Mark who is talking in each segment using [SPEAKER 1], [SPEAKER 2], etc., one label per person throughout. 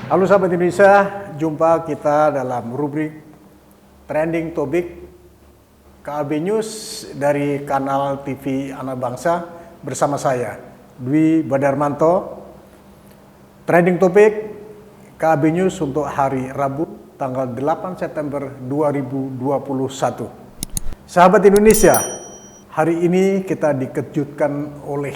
[SPEAKER 1] Halo sahabat Indonesia, jumpa kita dalam rubrik Trending Topic KAB News dari kanal TV Anak Bangsa bersama saya, Dwi Badarmanto. Trending Topic KAB News untuk hari Rabu, tanggal 8 September 2021. Sahabat Indonesia, hari ini kita dikejutkan oleh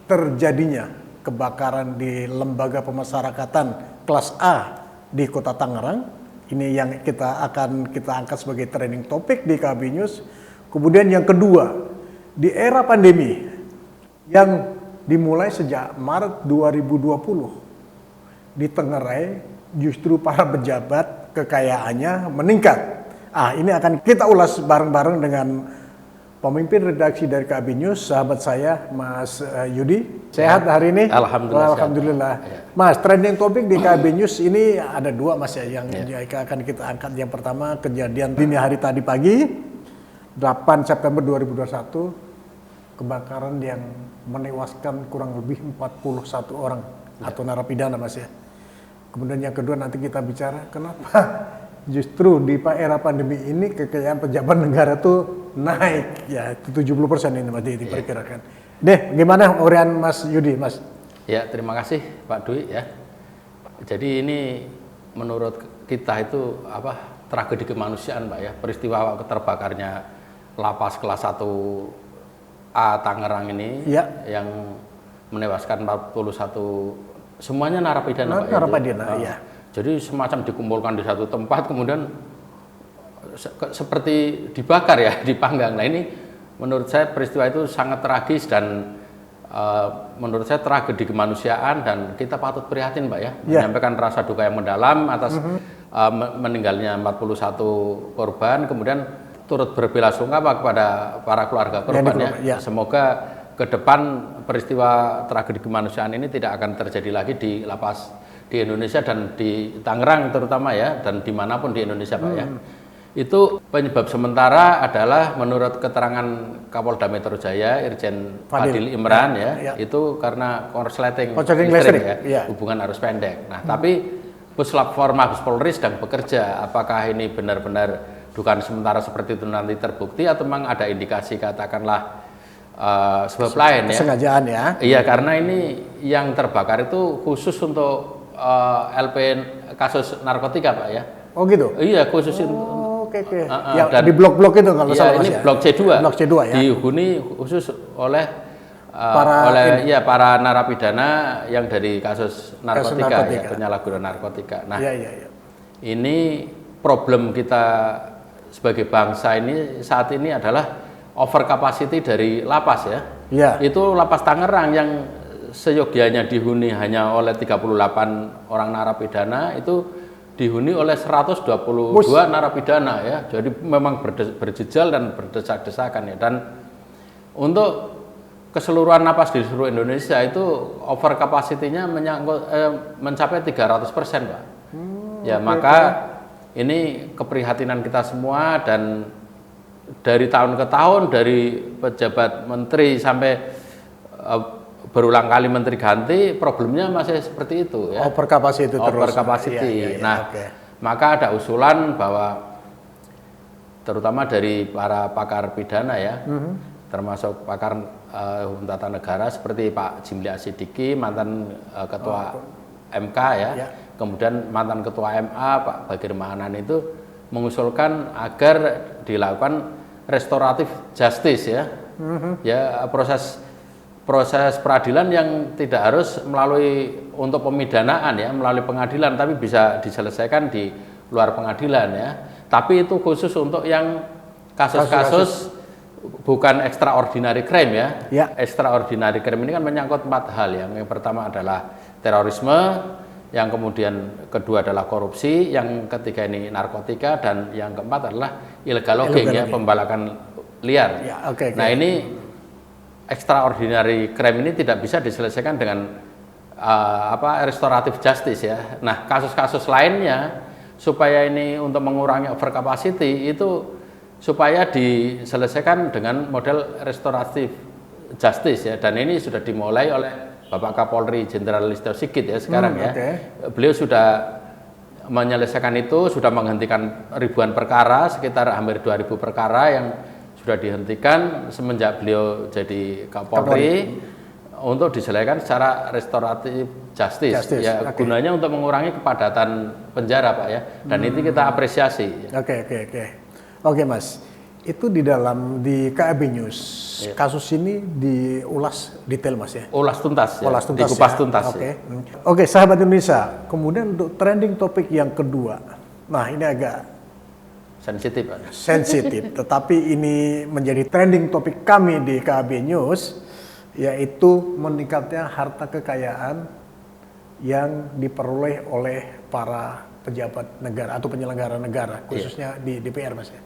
[SPEAKER 1] terjadinya kebakaran di Lembaga Pemasyarakatan kelas A di Kota Tangerang. Ini yang kita angkat sebagai trending topik di KB News. Kemudian yang kedua, di era pandemi yang dimulai sejak Maret 2020 di Tangerang, justru para pejabat kekayaannya meningkat. Ini akan kita ulas bareng-bareng dengan pemimpin redaksi dari KB News, sahabat saya, Mas Yudi. Sehat hari ini?
[SPEAKER 2] Alhamdulillah.
[SPEAKER 1] Alhamdulillah. Mas, trending topik di KB News ini ada dua, Mas, yang akan kita angkat. Yang pertama, kejadian dini hari tadi pagi, 8 September 2021, kebakaran yang menewaskan kurang lebih 41 orang atau narapidana, Mas ya. Kemudian yang kedua nanti kita bicara kenapa justru di era pandemi ini kekayaan pejabat negara tuh naik, ya 70% ini masih diperkirakan. Deh, gimana urian Mas Yudi, Mas?
[SPEAKER 2] Ya, terima kasih Pak Dwi ya. Jadi ini menurut kita itu tragedi kemanusiaan, Pak ya. Peristiwa terbakarnya lapas kelas 1A Tangerang ini yang menewaskan 41 semuanya narapidana, Pak.
[SPEAKER 1] Narapidana, ya.
[SPEAKER 2] Jadi semacam dikumpulkan di satu tempat kemudian seperti dibakar ya, dipanggang. Nah, ini menurut saya peristiwa itu sangat tragis dan menurut saya tragedi kemanusiaan dan kita patut prihatin, Pak ya, menyampaikan rasa duka yang mendalam atas meninggalnya 41 korban, kemudian turut berbelasungkawa kepada para keluarga korban ya. Semoga ke depan peristiwa tragedi kemanusiaan ini tidak akan terjadi lagi di lapas di Indonesia dan di Tangerang terutama ya, dan dimanapun di Indonesia, Pak ya. Itu penyebab sementara adalah menurut keterangan Kapolda Metro Jaya Irjen Fadil Imran itu karena korsleting listrik ya, hubungan arus pendek. Nah, tapi Puslap-4 Mabes Polri sedang bekerja. Apakah ini benar-benar dugaan sementara seperti itu nanti terbukti atau memang ada indikasi katakanlah sebab lain ya? Kesengajaan ya? Iya, karena ini yang terbakar itu khusus untuk kasus narkotika, Pak ya.
[SPEAKER 1] Oh gitu?
[SPEAKER 2] Iya, khusus untuk
[SPEAKER 1] ya, dan di blok-blok itu kalau salah,
[SPEAKER 2] ini blok C2.
[SPEAKER 1] Blok C2 ya.
[SPEAKER 2] Dihuni khusus oleh para narapidana yang dari kasus narkotika. Ya, penyalahgunaan narkotika. Nah, ini problem kita sebagai bangsa ini saat ini adalah over capacity dari lapas ya. Itu lapas Tangerang yang seyogianya dihuni hanya oleh 38 orang narapidana itu dihuni oleh 122 narapidana ya. Jadi memang berjejal dan berdesak-desakan ya. Dan untuk keseluruhan lapas di seluruh Indonesia itu over capacity-nya mencapai 300%, Pak. Maka ini keprihatinan kita semua, dan dari tahun ke tahun, dari pejabat menteri sampai berulang kali menteri ganti, problemnya masih seperti itu ya.
[SPEAKER 1] Over capacity terus.
[SPEAKER 2] Over capacity. Maka ada usulan bahwa terutama dari para pakar pidana ya, termasuk pakar hukum tata negara seperti Pak Jimli Asidiki, mantan ketua MK ya, kemudian mantan ketua MA Pak Bagir Mahanan itu mengusulkan agar dilakukan restoratif justice ya. Proses peradilan yang tidak harus melalui untuk pemidanaan ya, melalui pengadilan, tapi bisa diselesaikan di luar pengadilan ya. Tapi itu khusus untuk yang kasus-kasus bukan extraordinary crime ya. Extraordinary crime ini kan menyangkut 4 hal. Yang pertama adalah terorisme, yang kemudian kedua adalah korupsi, yang ketiga ini narkotika, dan yang keempat adalah illegal logging ya, pembalakan liar. Nah, ini extraordinary crime ini tidak bisa diselesaikan dengan restoratif justice ya. Nah, kasus-kasus lainnya supaya ini untuk mengurangi overcapacity itu supaya diselesaikan dengan model restoratif justice ya. Dan ini sudah dimulai oleh Bapak Kapolri Jenderal Listio Sigit ya sekarang ya.
[SPEAKER 1] Oke.
[SPEAKER 2] Beliau sudah menyelesaikan itu, sudah menghentikan ribuan perkara, sekitar hampir 2000 perkara yang sudah dihentikan semenjak beliau jadi Kapolri untuk diselesaikan secara restoratif justice. Ya, gunanya untuk mengurangi kepadatan penjara, Pak ya. Dan itu kita apresiasi.
[SPEAKER 1] Oke, Mas. Itu di KAB News. Kasus ini diulas detail, Mas ya.
[SPEAKER 2] Ulas tuntas ya.
[SPEAKER 1] Dikupas tuntas. Oke, sahabat Indonesia. Kemudian untuk trending topik yang kedua. Nah, ini agak
[SPEAKER 2] sensitif, Pak.
[SPEAKER 1] Sensitif, tetapi ini menjadi trending topik kami di KAB News, yaitu meningkatnya harta kekayaan yang diperoleh oleh para pejabat negara atau penyelenggara negara, khususnya di DPR, Mas ya.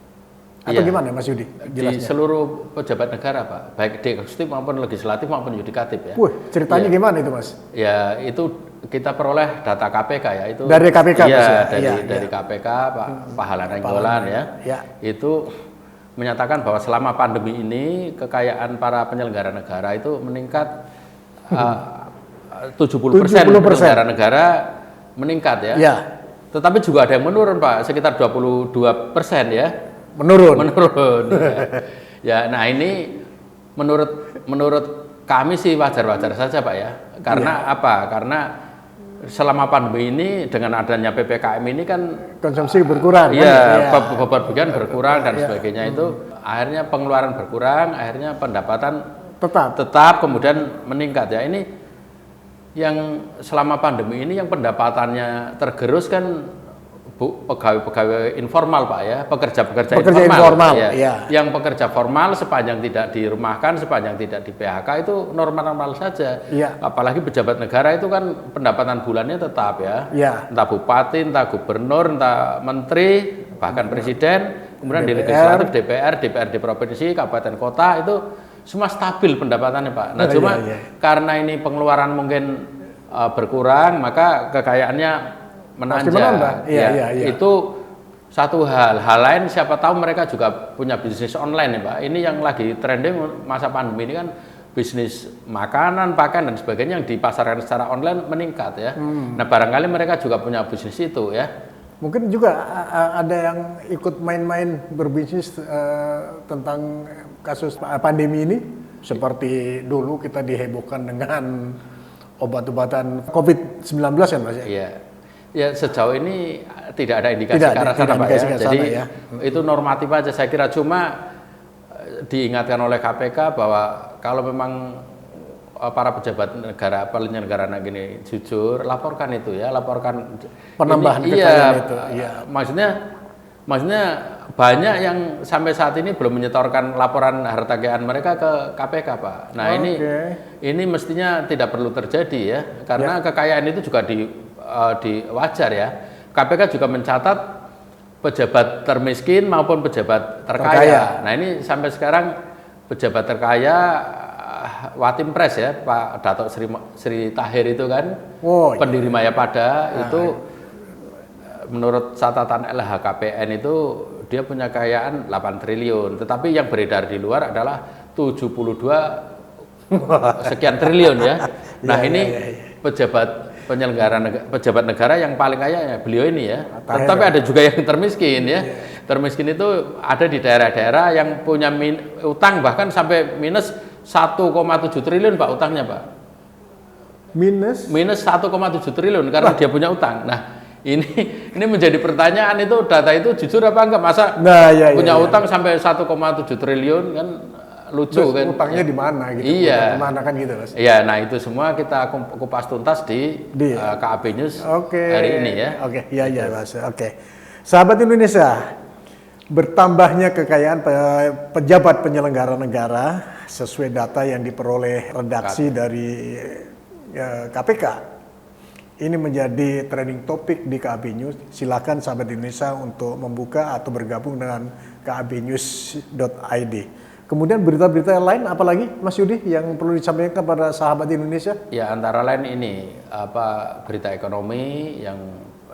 [SPEAKER 1] Atau gimana, Mas Yudi?
[SPEAKER 2] Jelasnya? Di seluruh pejabat negara, Pak, baik di eksekutif maupun legislatif maupun yudikatif ya.
[SPEAKER 1] Ceritanya gimana itu, Mas?
[SPEAKER 2] Ya, itu kita peroleh data KPK ya, itu
[SPEAKER 1] dari KPK,
[SPEAKER 2] ya,
[SPEAKER 1] Mas ya?
[SPEAKER 2] Dari KPK, Pak Pahala Nainggolan ya. Itu menyatakan bahwa selama pandemi ini kekayaan para penyelenggara negara itu meningkat 70% penyelenggara negara meningkat ya. Tetapi juga ada yang menurun, Pak, sekitar 22% ya. Menurun. Ya, nah ini menurut kami sih wajar-wajar saja, Pak ya. Karena apa? Karena selama pandemi ini dengan adanya PPKM ini kan
[SPEAKER 1] konsumsi berkurang.
[SPEAKER 2] Iya, beban berkurang dan sebagainya itu akhirnya pengeluaran berkurang, akhirnya pendapatan tetap kemudian meningkat ya. Ini yang selama pandemi ini yang pendapatannya tergerus kan pegawai-pegawai informal, Pak ya, pekerja informal ya. Yang pekerja formal sepanjang tidak dirumahkan, sepanjang tidak di PHK itu normal-normal saja. Apalagi pejabat negara itu kan pendapatan bulannya tetap ya. Entah bupati, entah gubernur, entah menteri, bahkan presiden, kemudian di legislatif, DPRD provinsi, kabupaten kota itu semua stabil pendapatannya, Pak. Nah, cuma karena ini pengeluaran mungkin berkurang, maka kekayaannya menanjak. Itu satu hal. Hal lain siapa tahu mereka juga punya bisnis online ya, Pak. Ini yang lagi trending masa pandemi ini kan bisnis makanan, pakaian dan sebagainya yang dipasarkan secara online meningkat ya. Nah, barangkali mereka juga punya bisnis itu ya.
[SPEAKER 1] Mungkin juga ada yang ikut main-main berbisnis tentang kasus pandemi ini, seperti dulu kita dihebohkan dengan obat-obatan COVID-19 ya, Mas ya?
[SPEAKER 2] Iya. Ya, sejauh ini tidak ada indikasi ke arah sana, Pak ya. Jadi itu normatif aja saya kira, cuma diingatkan oleh KPK bahwa kalau memang para pejabat negara, penyelenggara negara ini jujur, laporkan itu ya, laporkan
[SPEAKER 1] penambahan kekayaan itu.
[SPEAKER 2] Maksudnya banyak yang sampai saat ini belum menyetorkan laporan harta kekayaan mereka ke KPK, Pak. Nah, ini mestinya tidak perlu terjadi ya, karena kekayaan itu juga di wajar ya. KPK juga mencatat pejabat termiskin maupun pejabat terkaya. Nah, ini sampai sekarang pejabat terkaya Watimpres ya, Pak Datuk Sri Tahir itu kan, pendiri Mayapada itu menurut catatan LHKPN itu dia punya kekayaan 8 triliun, tetapi yang beredar di luar adalah 72 sekian triliun ya. Nah, ini pejabat negara yang paling kaya ya beliau ini ya. Tetapi ada juga yang termiskin ya. Termiskin itu ada di daerah-daerah yang punya utang bahkan sampai minus 1,7 triliun, Pak, utangnya, Pak. Minus 1,7 triliun karena dia punya utang. Nah, ini menjadi pertanyaan, itu data itu jujur apa enggak? Masa punya utang sampai 1,7 triliun kan lucu kan?
[SPEAKER 1] Utangnya di mana gitu?
[SPEAKER 2] Iya.
[SPEAKER 1] Di mana kan gitu, Mas?
[SPEAKER 2] Iya, nah itu semua kita kupas tuntas di KAB News hari ini ya.
[SPEAKER 1] Iya, Mas. Sahabat Indonesia, bertambahnya kekayaan pejabat penyelenggara negara sesuai data yang diperoleh redaksi dari KPK. Ini menjadi trending topik di KAB News. Silakan sahabat Indonesia untuk membuka atau bergabung dengan kabnews.id. Kemudian berita-berita lain apalagi, Mas Yudi, yang perlu disampaikan kepada sahabat Indonesia?
[SPEAKER 2] Ya, antara lain ini berita ekonomi yang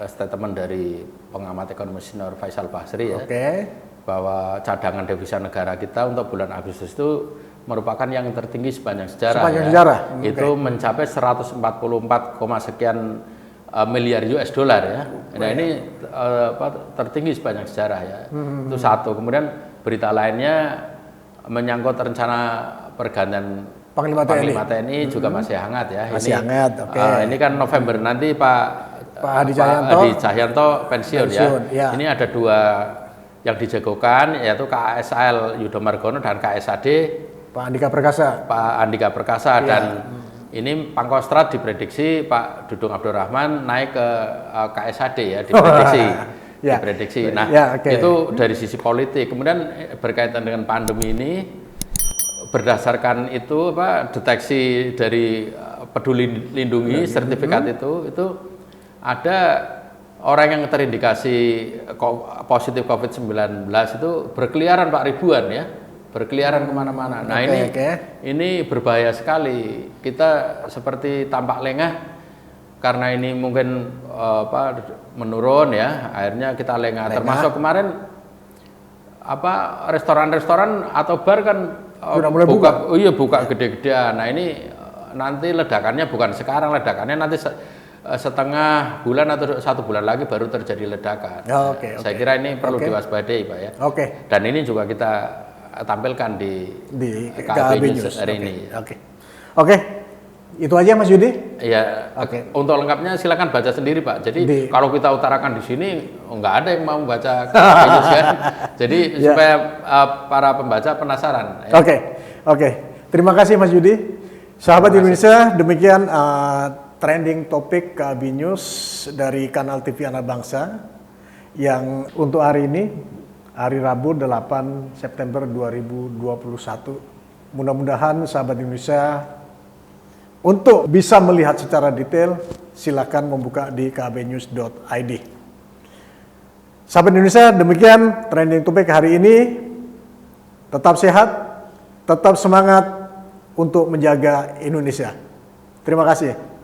[SPEAKER 2] statement dari pengamat ekonomi senior Faisal Basri ya. Bahwa cadangan devisa negara kita untuk bulan Agustus itu merupakan yang tertinggi sepanjang sejarah.
[SPEAKER 1] Sepanjang
[SPEAKER 2] ya.
[SPEAKER 1] sejarah.
[SPEAKER 2] Itu mencapai 144, sekian miliar US dollar ya. Nah ini tertinggi sepanjang sejarah ya. Itu satu. Kemudian berita lainnya menyangkut rencana pergantian
[SPEAKER 1] Panglima
[SPEAKER 2] TNI juga masih hangat ya.
[SPEAKER 1] Masih hangat, oke.
[SPEAKER 2] Ini kan November nanti Pak
[SPEAKER 1] Hadi
[SPEAKER 2] Cahyanto pensiun ya. Ini ada dua yang dijagokan, yaitu KSL Yudho Margono dan KSAD
[SPEAKER 1] Pak Andika Perkasa.
[SPEAKER 2] Dan ini Pangkostrat diprediksi Pak Dudung Abdurrahman naik ke KSAD ya, diprediksi. Nah, itu dari sisi politik. Kemudian berkaitan dengan pandemi ini, berdasarkan itu deteksi dari Peduli Lindungi sertifikat itu ada orang yang terindikasi positif COVID-19 itu berkeliaran Pak, ribuan ya, berkeliaran kemana-mana. Nah ini berbahaya sekali. Kita seperti tampak lengah karena ini mungkin menurun ya, akhirnya kita lengah. Termasuk kemarin restoran-restoran atau bar kan buka gede-gedean. Nah ini nanti ledakannya bukan sekarang, ledakannya nanti setengah bulan atau 1 bulan lagi baru terjadi ledakan. Saya kira ini perlu diwaspadai Pak ya. Dan ini juga kita tampilkan di KAB News hari ini.
[SPEAKER 1] Itu aja Mas Yudi.
[SPEAKER 2] Ya. Untuk lengkapnya silakan baca sendiri Pak. Jadi kalau kita utarakan di sini nggak ada yang mau baca KAB News kan. Jadi supaya para pembaca penasaran.
[SPEAKER 1] Oke. Terima kasih Mas Yudi. Sahabat Indonesia, demikian trending topik KAB News dari kanal TV Anak Bangsa yang untuk hari ini, hari Rabu 8 September 2021. Mudah-mudahan sahabat Indonesia untuk bisa melihat secara detail, silakan membuka di kabnews.id. Sahabat Indonesia, demikian trending topik hari ini. Tetap sehat, tetap semangat untuk menjaga Indonesia. Terima kasih.